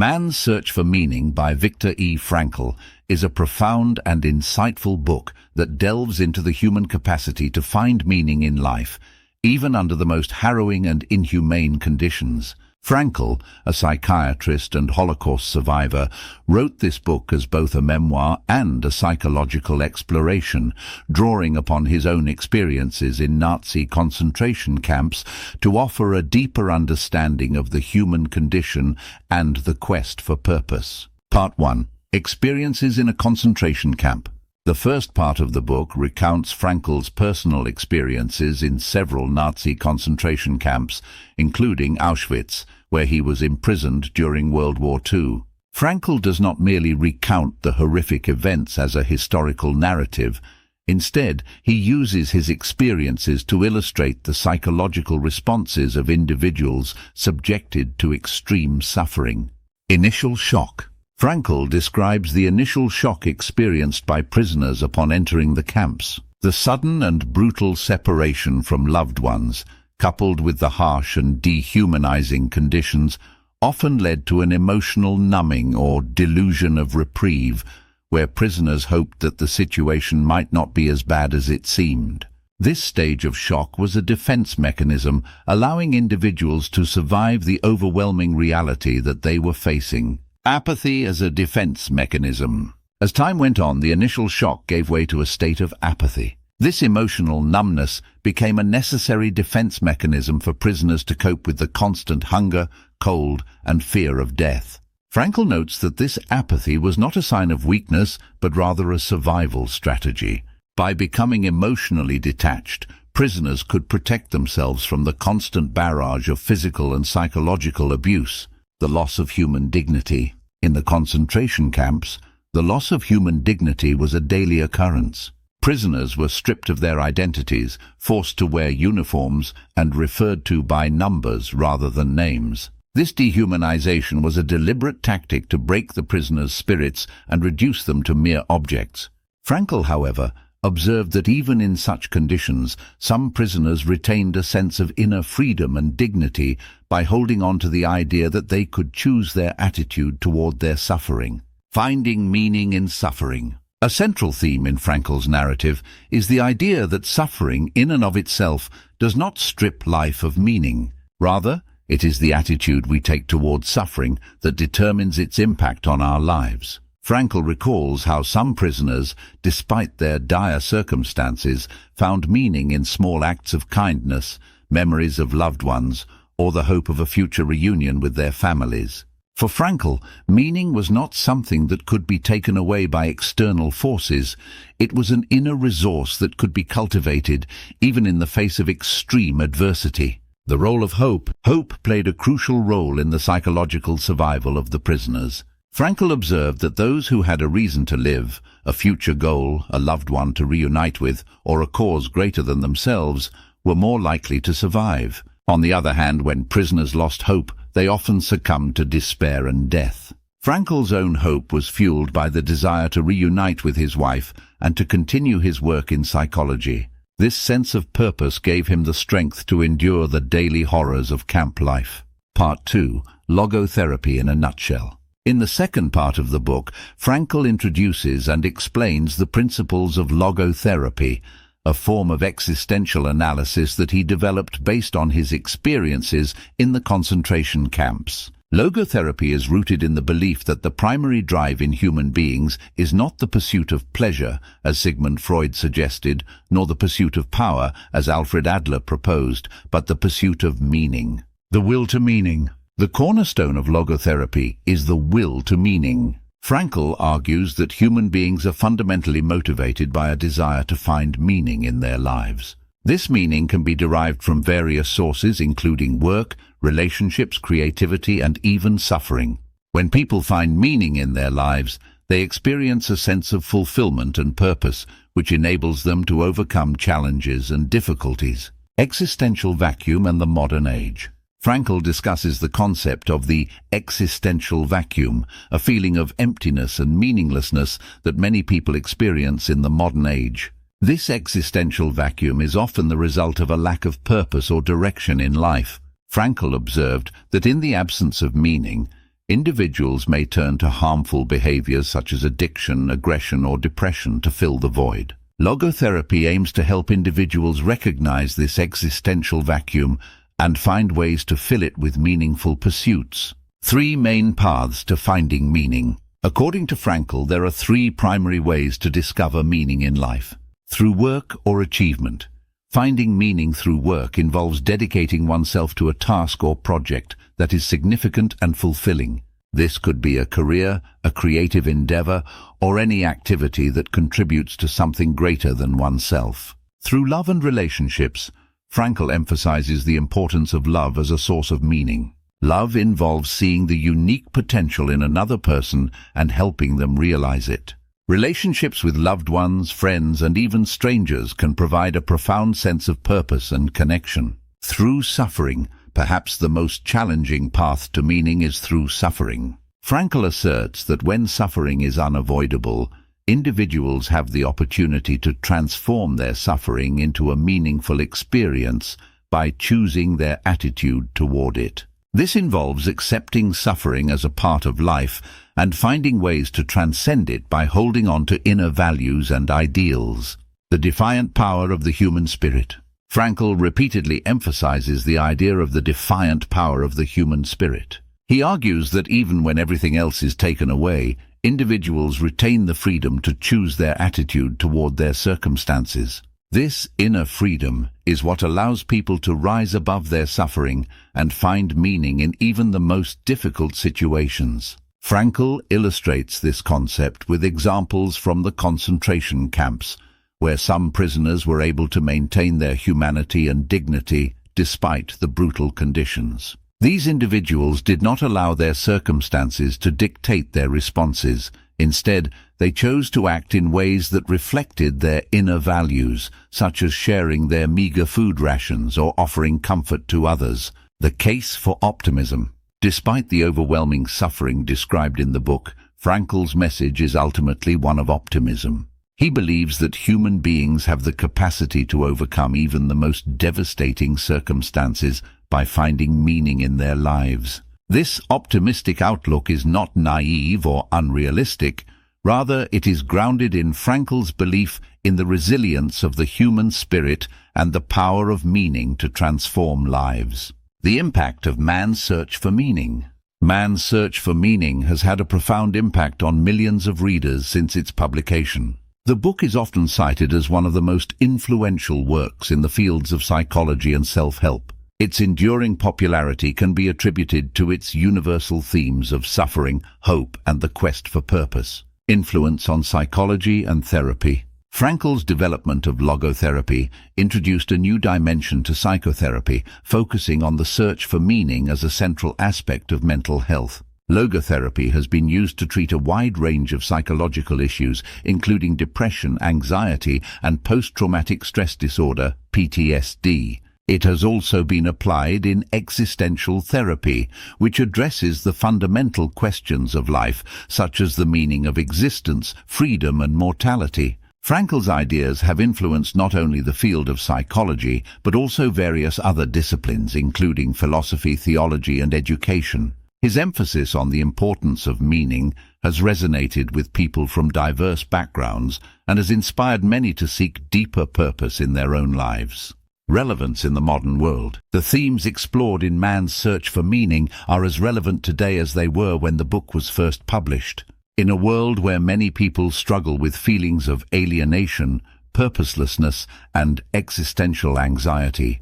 Man's Search for Meaning by Viktor Frankl is a profound and insightful book that delves into the human capacity to find meaning in life, even under the most harrowing and inhumane conditions. Frankl, a psychiatrist and Holocaust survivor, wrote this book as both a memoir and a psychological exploration, drawing upon his own experiences in Nazi concentration camps to offer a deeper understanding of the human condition and the quest for purpose. Part 1. Experiences in a concentration camp. The first part of the book recounts Frankl's personal experiences in several Nazi concentration camps, including Auschwitz, where he was imprisoned during World War II. Frankl does not merely recount the horrific events as a historical narrative. Instead, he uses his experiences to illustrate the psychological responses of individuals subjected to extreme suffering. Initial shock. Frankl describes the initial shock experienced by prisoners upon entering the camps. The sudden and brutal separation from loved ones, coupled with the harsh and dehumanizing conditions, often led to an emotional numbing or delusion of reprieve, where prisoners hoped that the situation might not be as bad as it seemed. This stage of shock was a defense mechanism, allowing individuals to survive the overwhelming reality that they were facing. Apathy as a defense mechanism. As time went on, the initial shock gave way to a state of apathy. This emotional numbness became a necessary defense mechanism for prisoners to cope with the constant hunger, cold, and fear of death. Frankl notes that this apathy was not a sign of weakness, but rather a survival strategy. By becoming emotionally detached, prisoners could protect themselves from the constant barrage of physical and psychological abuse. The loss of human dignity. In the concentration camps, the loss of human dignity was a daily occurrence. Prisoners were stripped of their identities, forced to wear uniforms, and referred to by numbers rather than names. This dehumanization was a deliberate tactic to break the prisoners' spirits and reduce them to mere objects. Frankl, however, observed that even in such conditions, some prisoners retained a sense of inner freedom and dignity by holding on to the idea that they could choose their attitude toward their suffering. Finding meaning in suffering. A central theme in Frankl's narrative is the idea that suffering in and of itself does not strip life of meaning. Rather, it is the attitude we take towards suffering that determines its impact on our lives. Frankl recalls how some prisoners, despite their dire circumstances, found meaning in small acts of kindness, memories of loved ones, or the hope of a future reunion with their families. For Frankl, meaning was not something that could be taken away by external forces. It was an inner resource that could be cultivated even in the face of extreme adversity. The role of hope. Hope played a crucial role in the psychological survival of the prisoners. Frankl observed that those who had a reason to live, a future goal, a loved one to reunite with, or a cause greater than themselves, were more likely to survive. On the other hand, when prisoners lost hope, they often succumbed to despair and death. Frankl's own hope was fueled by the desire to reunite with his wife and to continue his work in psychology. This sense of purpose gave him the strength to endure the daily horrors of camp life. Part 2. Logotherapy in a nutshell. In the second part of the book, Frankl introduces and explains the principles of logotherapy, a form of existential analysis that he developed based on his experiences in the concentration camps. Logotherapy is rooted in the belief that the primary drive in human beings is not the pursuit of pleasure, as Sigmund Freud suggested, nor the pursuit of power, as Alfred Adler proposed, but the pursuit of meaning. The will to meaning. The cornerstone of logotherapy is the will to meaning. Frankl argues that human beings are fundamentally motivated by a desire to find meaning in their lives. This meaning can be derived from various sources, including work, relationships, creativity, and even suffering. When people find meaning in their lives, they experience a sense of fulfillment and purpose, which enables them to overcome challenges and difficulties. Existential vacuum and the modern age. Frankl discusses the concept of the existential vacuum, a feeling of emptiness and meaninglessness that many people experience in the modern age. This existential vacuum is often the result of a lack of purpose or direction in life. Frankl observed that in the absence of meaning, individuals may turn to harmful behaviors such as addiction, aggression, or depression to fill the void. Logotherapy aims to help individuals recognize this existential vacuum and find ways to fill it with meaningful pursuits. 3 main paths to finding meaning. According to Frankl, there are 3 primary ways to discover meaning in life. Through work or achievement. Finding meaning through work involves dedicating oneself to a task or project that is significant and fulfilling. This could be a career, a creative endeavor, or any activity that contributes to something greater than oneself. Through love and relationships, Frankl emphasizes the importance of love as a source of meaning. Love involves seeing the unique potential in another person and helping them realize it. Relationships with loved ones, friends, and even strangers can provide a profound sense of purpose and connection. Through suffering, perhaps the most challenging path to meaning is through suffering. Frankl asserts that when suffering is unavoidable, individuals have the opportunity to transform their suffering into a meaningful experience by choosing their attitude toward it. This involves accepting suffering as a part of life and finding ways to transcend it by holding on to inner values and ideals. The defiant power of the human spirit. Frankl repeatedly emphasizes the idea of the defiant power of the human spirit. He argues that even when everything else is taken away, individuals retain the freedom to choose their attitude toward their circumstances. This inner freedom is what allows people to rise above their suffering and find meaning in even the most difficult situations. Frankl illustrates this concept with examples from the concentration camps, where some prisoners were able to maintain their humanity and dignity despite the brutal conditions. These individuals did not allow their circumstances to dictate their responses. Instead, they chose to act in ways that reflected their inner values, such as sharing their meager food rations or offering comfort to others. The case for optimism. Despite the overwhelming suffering described in the book, Frankl's message is ultimately one of optimism. He believes that human beings have the capacity to overcome even the most devastating circumstances by finding meaning in their lives. This optimistic outlook is not naive or unrealistic. Rather, it is grounded in Frankl's belief in the resilience of the human spirit and the power of meaning to transform lives. The impact of man's search for meaning. Man's search for meaning has had a profound impact on millions of readers since its publication. The book is often cited as one of the most influential works in the fields of psychology and self-help. Its enduring popularity can be attributed to its universal themes of suffering, hope, and the quest for purpose. Influence on psychology and therapy. Frankl's development of logotherapy introduced a new dimension to psychotherapy, focusing on the search for meaning as a central aspect of mental health. Logotherapy has been used to treat a wide range of psychological issues, including depression, anxiety, and post-traumatic stress disorder, PTSD. It has also been applied in existential therapy, which addresses the fundamental questions of life, such as the meaning of existence, freedom, and mortality. Frankl's ideas have influenced not only the field of psychology, but also various other disciplines, including philosophy, theology, and education. His emphasis on the importance of meaning has resonated with people from diverse backgrounds and has inspired many to seek deeper purpose in their own lives. Relevance in the modern world. The themes explored in man's search for meaning are as relevant today as they were when the book was first published. In a world where many people struggle with feelings of alienation, purposelessness, and existential anxiety,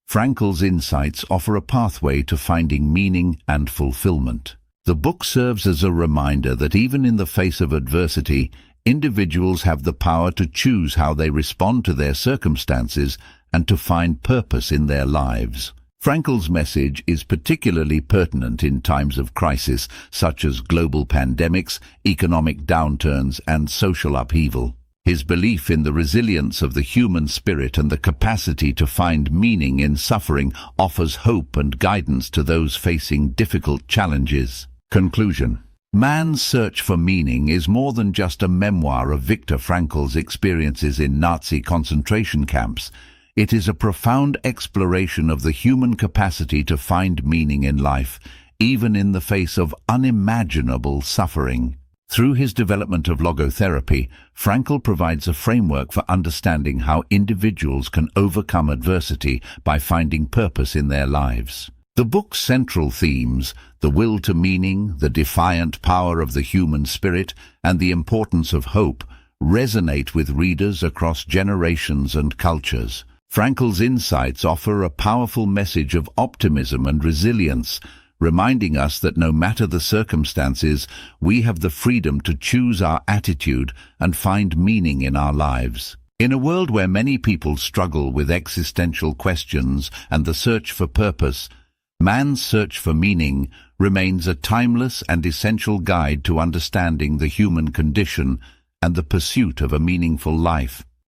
Frankl's insights offer a pathway to finding meaning and fulfillment. The book serves as a reminder that even in the face of adversity, individuals have the power to choose how they respond to their circumstances and to find purpose in their lives. Frankl's message is particularly pertinent in times of crisis, such as global pandemics, economic downturns, and social upheaval. His belief in the resilience of the human spirit and the capacity to find meaning in suffering offers hope and guidance to those facing difficult challenges. Conclusion. Man's Search for Meaning is more than just a memoir of Viktor Frankl's experiences in Nazi concentration camps. It is a profound exploration of the human capacity to find meaning in life, even in the face of unimaginable suffering. Through his development of logotherapy, Frankl provides a framework for understanding how individuals can overcome adversity by finding purpose in their lives. The book's central themes, the will to meaning, the defiant power of the human spirit, and the importance of hope, resonate with readers across generations and cultures. Frankl's insights offer a powerful message of optimism and resilience, reminding us that no matter the circumstances, we have the freedom to choose our attitude and find meaning in our lives. In a world where many people struggle with existential questions and the search for purpose, man's search for meaning remains a timeless and essential guide to understanding the human condition and the pursuit of a meaningful life.